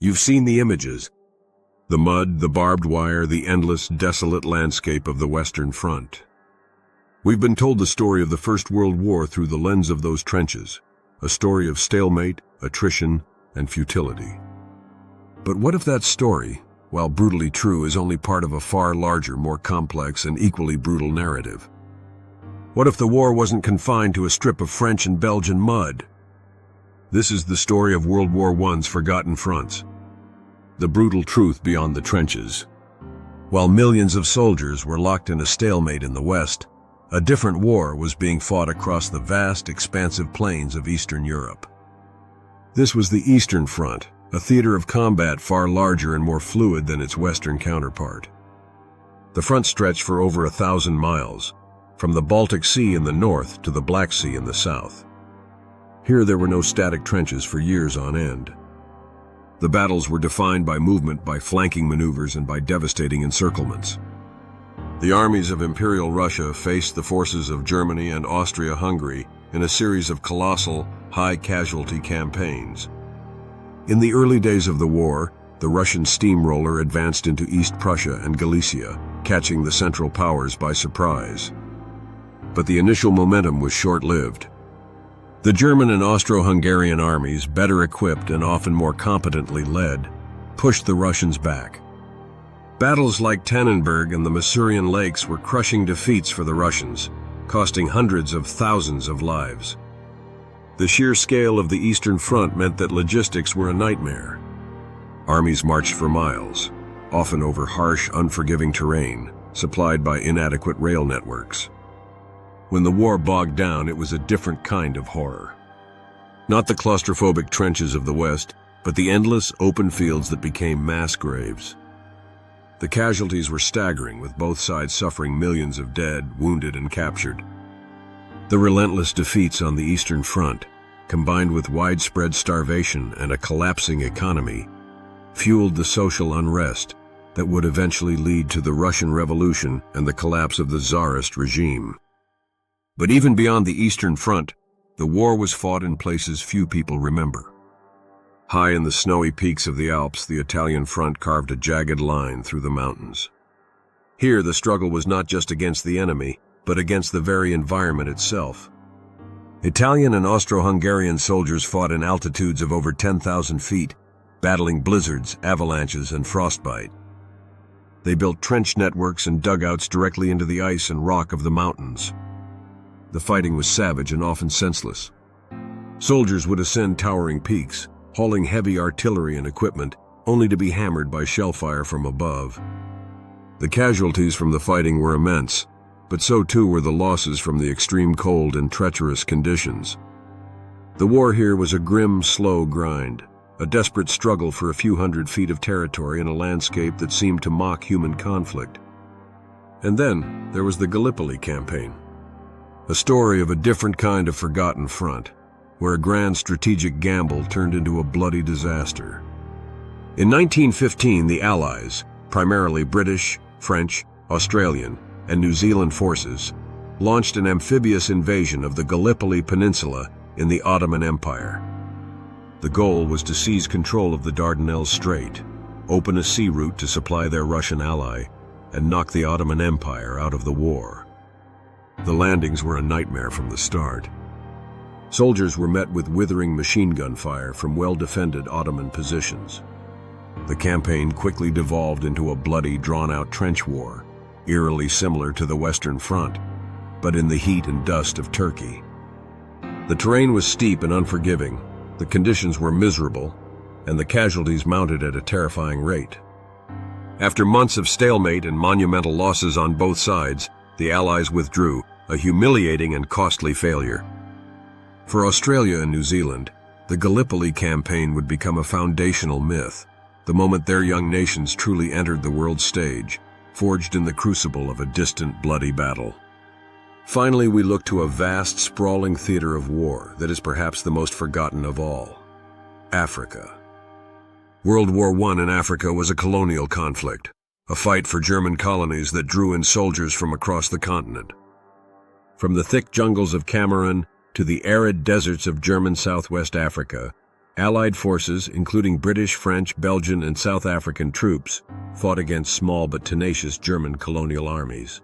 You've seen the images. The mud, the barbed wire, the endless, desolate landscape of the Western Front. We've been told the story of the First World War through the lens of those trenches, a story of stalemate, attrition, and futility. But what if that story, while brutally true, is only part of a far larger, more complex, and equally brutal narrative? What if the war wasn't confined to a strip of French and Belgian mud? This is the story of World War I's forgotten fronts. The brutal truth beyond the trenches. While millions of soldiers were locked in a stalemate in the West, a different war was being fought across the vast, expansive plains of Eastern Europe. This was the Eastern Front, a theater of combat far larger and more fluid than its Western counterpart. The front stretched for over 1,000 miles, from the Baltic Sea in the north to the Black Sea in the south. Here there were no static trenches for years on end. The battles were defined by movement, by flanking maneuvers, and by devastating encirclements. The armies of Imperial Russia faced the forces of Germany and Austria-Hungary in a series of colossal, high-casualty campaigns. In the early days of the war, the Russian steamroller advanced into East Prussia and Galicia, catching the Central Powers by surprise. But the initial momentum was short-lived. The German and Austro-Hungarian armies, better equipped and often more competently led, pushed the Russians back. Battles like Tannenberg and the Masurian Lakes were crushing defeats for the Russians, costing hundreds of thousands of lives. The sheer scale of the Eastern Front meant that logistics were a nightmare. Armies marched for miles, often over harsh, unforgiving terrain, supplied by inadequate rail networks. When the war bogged down, it was a different kind of horror. Not the claustrophobic trenches of the West, but the endless, open fields that became mass graves. The casualties were staggering, with both sides suffering millions of dead, wounded, and captured. The relentless defeats on the Eastern Front, combined with widespread starvation and a collapsing economy, fueled the social unrest that would eventually lead to the Russian Revolution and the collapse of the Tsarist regime. But even beyond the Eastern Front, the war was fought in places few people remember. High in the snowy peaks of the Alps, the Italian front carved a jagged line through the mountains. Here, the struggle was not just against the enemy, but against the very environment itself. Italian and Austro-Hungarian soldiers fought in altitudes of over 10,000 feet, battling blizzards, avalanches, and frostbite. They built trench networks and dugouts directly into the ice and rock of the mountains. The fighting was savage and often senseless. Soldiers would ascend towering peaks, hauling heavy artillery and equipment, only to be hammered by shellfire from above. The casualties from the fighting were immense, but so too were the losses from the extreme cold and treacherous conditions. The war here was a grim, slow grind, a desperate struggle for a few hundred feet of territory in a landscape that seemed to mock human conflict. And then there was the Gallipoli campaign, a story of a different kind of forgotten front, where a grand strategic gamble turned into a bloody disaster. In 1915, the Allies, primarily British, French, Australian, and New Zealand forces, launched an amphibious invasion of the Gallipoli Peninsula in the Ottoman Empire. The goal was to seize control of the Dardanelles Strait, open a sea route to supply their Russian ally, and knock the Ottoman Empire out of the war. The landings were a nightmare from the start. Soldiers were met with withering machine gun fire from well-defended Ottoman positions. The campaign quickly devolved into a bloody, drawn-out trench war, eerily similar to the Western Front, but in the heat and dust of Turkey. The terrain was steep and unforgiving, the conditions were miserable, and the casualties mounted at a terrifying rate. After months of stalemate and monumental losses on both sides, the Allies withdrew, a humiliating and costly failure. For Australia and New Zealand, the Gallipoli campaign would become a foundational myth, the moment their young nations truly entered the world stage, forged in the crucible of a distant, bloody battle. Finally, we look to a vast, sprawling theater of war that is perhaps the most forgotten of all: Africa. World War I in Africa was a colonial conflict, a fight for German colonies that drew in soldiers from across the continent. From the thick jungles of Cameroon to the arid deserts of German Southwest Africa, Allied forces, including British, French, Belgian, and South African troops, fought against small but tenacious German colonial armies.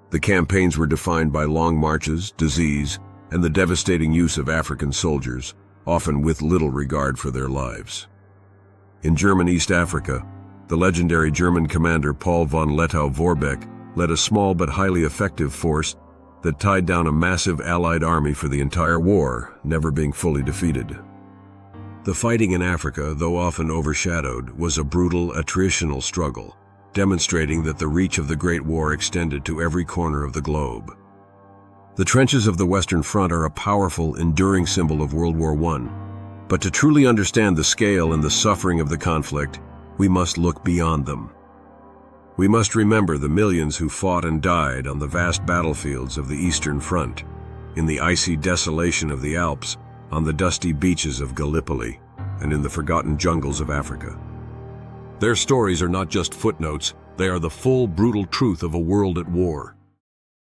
The campaigns were defined by long marches, disease, and the devastating use of African soldiers, often with little regard for their lives. In German East Africa, the legendary German commander Paul von Lettow-Vorbeck led a small but highly effective force that tied down a massive Allied army for the entire war, never being fully defeated. The fighting in Africa, though often overshadowed, was a brutal, attritional struggle, demonstrating that the reach of the Great War extended to every corner of the globe. The trenches of the Western Front are a powerful, enduring symbol of World War I, but to truly understand the scale and the suffering of the conflict, we must look beyond them. We must remember the millions who fought and died on the vast battlefields of the Eastern Front, in the icy desolation of the Alps, on the dusty beaches of Gallipoli, and in the forgotten jungles of Africa. Their stories are not just footnotes, they are the full, brutal truth of a world at war.